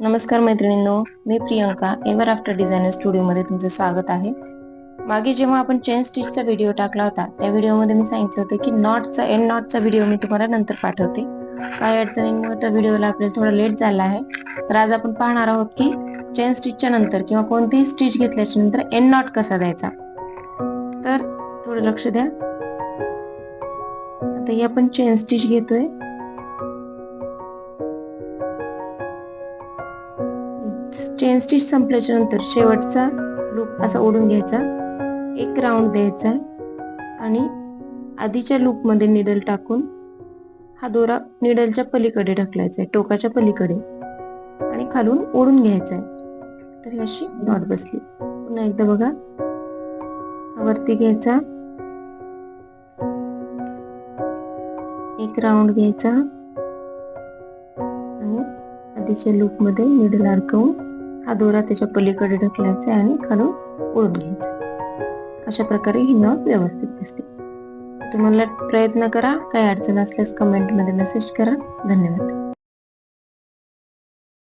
नमस्कार मैत्रिणींनो, मी Priyanka ever after designer स्टुडिओमध्ये तुमचं स्वागत आहे. मागे जेव्हा आपण चेन स्टिचचा व्हिडिओ टाकला होता त्या व्हिडिओमध्ये मी सांगितलं होतं की नॉटचा एंड नॉटचा व्हिडिओ मी तुम्हाला नंतर पाठवते. काही अडचणींमुळे त्या व्हिडिओला आपल्याला थोडा लेट झाला आहे. तर आज आपण पाहणार आहोत की चेन स्टिचच्या नंतर किंवा कोणतीही स्टिच घेतल्याच्या नंतर एंड नॉट कसा द्यायचा. तर थोडं लक्ष द्या. आता ही आपण चेन स्टिच घेतोय. चेन स्टिच संपल्याच्या नंतर शेवटचा लूप असा ओढून घ्यायचा, एक राऊंड द्यायचा आणि आधीच्या लूप मध्ये निडल टाकून हा दोरा निडलच्या पलीकडे ढकलायचा आहे, टोकाच्या पलीकडे, आणि खालून ओढून घ्यायचा आहे. तर ही अशी नॉट बसली. पुन्हा एकदा बघा, वरती घ्यायचा, एक राऊंड घ्यायचा आणि आधीच्या लूप मध्ये निडल अडकवून हा दोरा त्याच्या पलीकडे ढकलायचा आणि खालून ओढून घ्यायचा. अशा प्रकारे ही नॉट व्यवस्थित बसते. तुम्हाला प्रयत्न करा. काही अडचण असल्यास कमेंट मध्ये मेसेज करा. धन्यवाद.